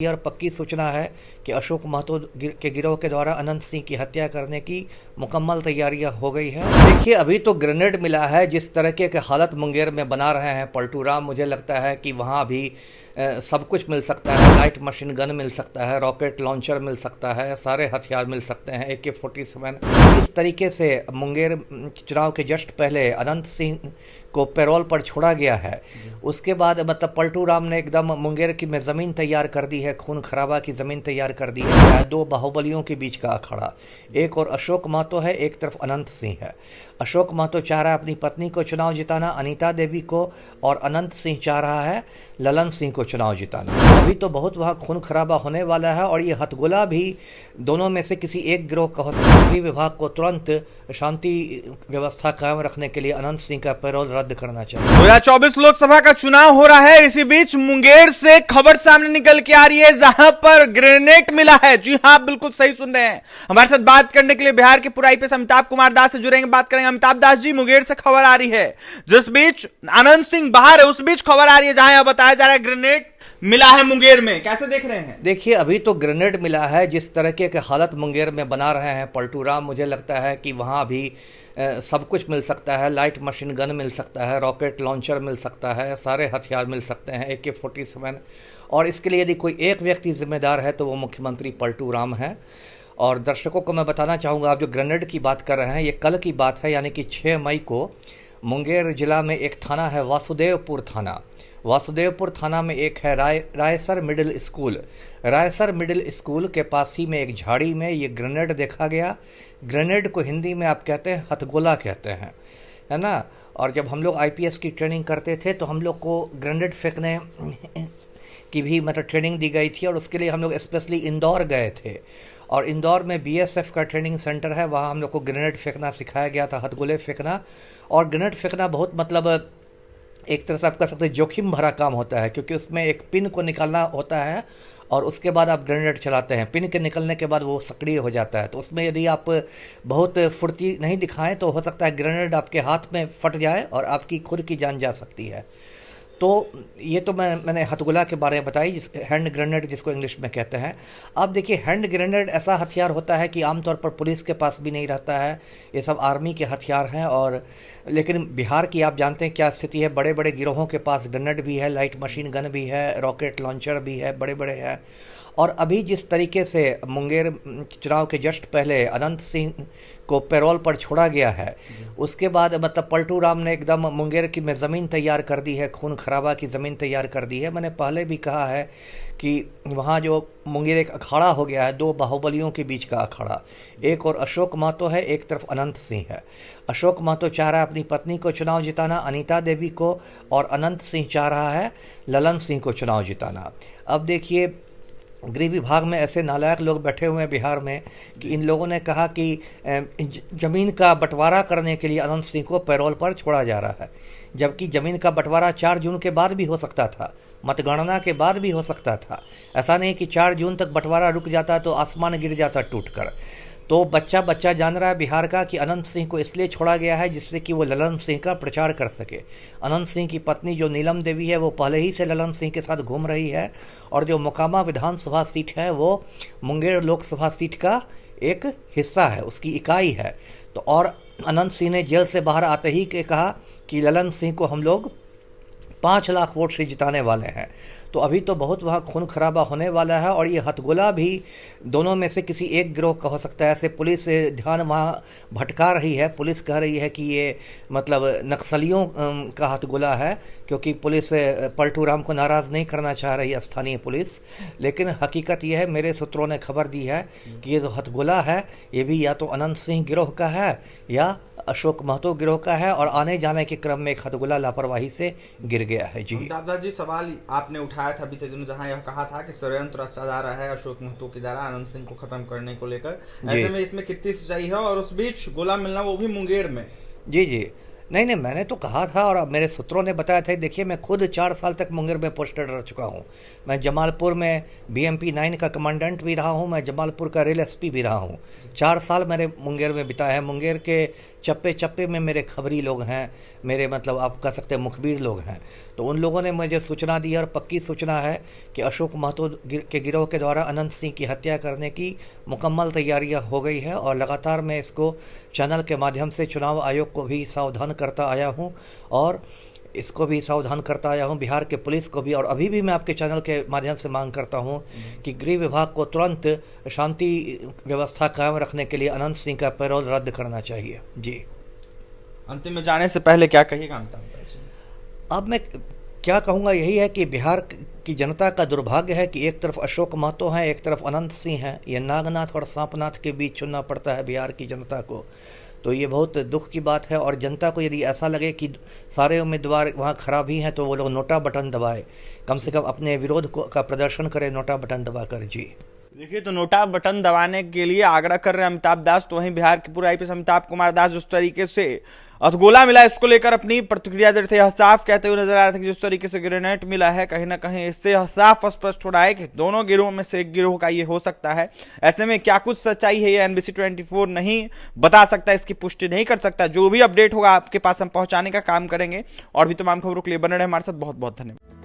और पक्की सूचना है कि अशोक महतो के गिरोह के द्वारा अनंत सिंह की हत्या करने की मुकम्मल तैयारियां हो गई है। देखिए, अभी तो ग्रेनेड मिला है। जिस तरीके के हालत मुंगेर में बना रहे हैं पलटू राम, मुझे लगता है कि वहाँ भी सब कुछ मिल सकता है। लाइट मशीन गन मिल सकता है, रॉकेट लॉन्चर मिल सकता है, सारे हथियार मिल सकते हैं, AK-47। इस तरीके से मुंगेर चुनाव के जस्ट पहले अनंत सिंह को पैरोल पर छोड़ा गया है। उसके बाद मतलब पलटू राम ने एकदम मुंगेर की में ज़मीन तैयार कर दी है, खून खराबा की ज़मीन तैयार कर दी है। दो बाहुबलियों के बीच का अखाड़ा, एक और अशोक महतो है, एक तरफ अनंत सिंह है। अशोक महतो चाह रहा है अपनी पत्नी को चुनाव जिताना, अनीता देवी को, और अनंत सिंह चाह रहा है ललन सिंह को चुनाव जिताना। अभी तो बहुत वहाँ खून खराबा होने वाला है और ये हथगोला भी दोनों में से किसी एक गिरोह का हो सकता है। गृह विभाग को तुरंत शांति व्यवस्था कायम रखने के लिए अनंत सिंह का पैरोल रद्द करना चाहिए। 2024 लोकसभा का चुनाव हो रहा है। इसी बीच मुंगेर से खबर सामने निकल के आ रही है जहां पर ग्रेनेड मिला है। जी हां, बिल्कुल सही सुन रहे हैं। हमारे साथ बात करने के लिए बिहार के पूर्व IPS अमिताभ कुमार दास से जुड़ेंगे, बात करेंगे। अमिताभ दास जी, मुंगेर से खबर आ रही है, जिस बीच अनंत सिंह बाहर है उस बीच खबर आ रही है जहां यह बताया जा रहा है ग्रेनेड मिला है मुंगेर में। कैसे देख रहे हैं? देखिए, अभी तो ग्रेनेड मिला है। जिस तरीके के हालत मुंगेर में बना रहे हैं पलटू राम, मुझे लगता है कि वहाँ भी सब कुछ मिल सकता है। लाइट मशीन गन मिल सकता है, रॉकेट लॉन्चर मिल सकता है, सारे हथियार मिल सकते हैं, AK-47। और इसके लिए यदि कोई एक व्यक्ति जिम्मेदार है तो वो मुख्यमंत्री पलटू राम है। और दर्शकों को मैं बताना चाहूँगा, आप जो ग्रेनेड की बात कर रहे हैं ये कल की बात है, यानी कि 6 मई को मुंगेर जिला में एक थाना है वासुदेवपुर थाना। वासुदेवपुर थाना में एक है Raisar middle school. Raisar middle school के पास ही में एक झाड़ी में ये ग्रेनेड देखा गया। ग्रेनेड को हिंदी में आप कहते हैं हथगोला कहते हैं, है ना। और जब हम लोग IPS की ट्रेनिंग करते थे तो हम लोग को ग्रेनेड फेंकने की भी मतलब ट्रेनिंग दी गई थी, और उसके लिए हम लोग स्पेशली इंदौर गए थे। और इंदौर में BSF का ट्रेनिंग सेंटर है, वहाँ हम लोग को ग्रेनेड फेंकना सिखाया गया था, हथगोले फेंकना। और ग्रेनेड फेंकना बहुत मतलब एक तरह से आप कह सकते हैं जोखिम भरा काम होता है, क्योंकि उसमें एक पिन को निकालना होता है और उसके बाद आप ग्रेनेड चलाते हैं। पिन के निकलने के बाद वो सक्रिय हो जाता है, तो उसमें यदि आप बहुत फुर्ती नहीं दिखाएं तो हो सकता है ग्रेनेड आपके हाथ में फट जाए और आपकी खुद की जान जा सकती है। तो ये तो मैंने हथगोला के बारे में बताई, हैंड ग्रेनेड जिसको इंग्लिश में कहते हैं। अब देखिए, हैंड ग्रेनेड ऐसा हथियार होता है कि आमतौर पर पुलिस के पास भी नहीं रहता है। ये सब आर्मी के हथियार हैं। और लेकिन बिहार की आप जानते हैं क्या स्थिति है, बड़े बड़े गिरोहों के पास ग्रेनेड भी है, लाइट मशीन गन भी है, रॉकेट लॉन्चर भी है, बड़े बड़े हैं। और अभी जिस तरीके से मुंगेर चुनाव के जस्ट पहले अनंत सिंह को पैरोल पर छोड़ा गया है, उसके बाद मतलब पलटू राम ने एकदम मुंगेर की में ज़मीन तैयार कर दी है, खून खराबा की ज़मीन तैयार कर दी है। मैंने पहले भी कहा है कि वहाँ जो मुंगेर एक अखाड़ा हो गया है, दो बाहुबलियों के बीच का अखाड़ा, एक और अशोक महतो है, एक तरफ अनंत सिंह है। अशोक महतो चाह रहा है अपनी पत्नी को चुनाव जिताना, अनीता देवी को, और अनंत सिंह चाह रहा है ललन सिंह को चुनाव जिताना। अब देखिए, गृह विभाग में ऐसे नालायक लोग बैठे हुए हैं बिहार में कि इन लोगों ने कहा कि ज़मीन का बंटवारा करने के लिए अनंत सिंह को पैरोल पर छोड़ा जा रहा है, जबकि ज़मीन का बंटवारा 4 जून के बाद भी हो सकता था, मतगणना के बाद भी हो सकता था। ऐसा नहीं कि 4 जून तक बंटवारा रुक जाता तो आसमान गिर जाता टूटकर। तो बच्चा बच्चा जान रहा है बिहार का कि अनंत सिंह को इसलिए छोड़ा गया है जिससे कि वो ललन सिंह का प्रचार कर सके। अनंत सिंह की पत्नी जो नीलम देवी है वो पहले ही से ललन सिंह के साथ घूम रही है, और जो मोकामा विधानसभा सीट है वो मुंगेर लोकसभा सीट का एक हिस्सा है, उसकी इकाई है। तो और अनंत सिंह ने जेल से बाहर आते ही के कहा कि ललन सिंह को हम लोग 5 लाख वोट से जिताने वाले हैं। तो अभी तो बहुत वहाँ खून खराबा होने वाला है और ये हथगोला भी दोनों में से किसी एक गिरोह का हो सकता है। ऐसे पुलिस ध्यान वहाँ भटका रही है, पुलिस कह रही है कि ये मतलब नक्सलियों का हथगोला है, क्योंकि पुलिस पलटू राम को नाराज़ नहीं करना चाह रही है स्थानीय पुलिस। लेकिन हकीकत ये है, मेरे सूत्रों ने खबर दी है कि ये जो हथगोला है ये भी या तो अनंत सिंह गिरोह का है या अशोक महतो गिरोह का है, और आने जाने के क्रम में एक हथगोला लापरवाही से गिर गया है। जी दादाजी, सवाल आपने उठाया था बीते दिनों जहां यह कहा था कि षड्यंत्र रचा जा रहा है अशोक महतो के द्वारा अनंत सिंह को खत्म करने को लेकर, ऐसे में इसमें कितनी सच्चाई है? और उस बीच गोला मिलना वो भी मुंगेर में। जी, नहीं नहीं, मैंने तो कहा था और अब मेरे सूत्रों ने बताया था। देखिए, मैं खुद 4 साल तक मुंगेर में पोस्टेड रह चुका हूँ। मैं जमालपुर में BMP 9 का कमांडेंट भी रहा हूँ, मैं जमालपुर का रेल SP भी रहा हूँ। 4 साल मेरे मुंगेर में बिताया है। मुंगेर के चप्पे चप्पे में मेरे खबरी लोग हैं, मेरे मतलब आप कह सकते हैं मुखबिर लोग हैं। तो उन लोगों ने मुझे सूचना दी और पक्की सूचना है कि अशोक महतो के गिरोह के द्वारा अनंत सिंह की हत्या करने की मुकम्मल तैयारियां हो गई है। और लगातार मैं इसको चैनल के माध्यम से चुनाव आयोग को भी सावधान करता आया हूं और इसको भी सावधान करता आया हूं, बिहार के पुलिस को भी। और अभी भी मैं आपके चैनल के माध्यम से मांग करता हूं कि गृह विभाग को तुरंत शांति व्यवस्था कायम रखने के लिए अनंत सिंह का पैरोल रद्द करना चाहिए। जी, अंतिम में जाने से पहले क्या कहिएगा अमिताभ जी? अब मैं क्या कहूँगा, यही है कि बिहार की जनता का दुर्भाग्य है कि एक तरफ अशोक महतो हैं, एक तरफ अनंत सिंह हैं। ये नागनाथ और सांपनाथ के बीच चुनना पड़ता है बिहार की जनता को। तो ये बहुत दुख की बात है। और जनता को यदि ऐसा लगे कि सारे उम्मीदवार वहाँ खराब ही हैं तो वो लोग नोटा बटन दबाए, कम से कम अपने विरोध का प्रदर्शन करें नोटा बटन दबाकर। जी देखिए, तो नोटा बटन दबाने के लिए आग्रह कर रहे हैं अमिताभ दास। तो वहीं बिहार के पूर्व IPS अमिताभ कुमार दास जिस तरीके से अधगोला मिला इसको लेकर अपनी प्रतिक्रिया दे रहे थे। यह साफ कहते हुए नजर आ रहा था कि जिस तरीके से ग्रेनेड मिला है, कहीं ना कहीं इससे साफ स्पष्ट हो रहा है कि दोनों गिरोह में से एक गिरोह का ये हो सकता है। ऐसे में क्या कुछ सच्चाई है ये NBC 24 नहीं बता सकता, इसकी पुष्टि नहीं कर सकता। जो भी अपडेट होगा आपके पास हम पहुंचाने का काम करेंगे। और भी तमाम खबरों के लिए बने रहे हमारे साथ। बहुत बहुत धन्यवाद।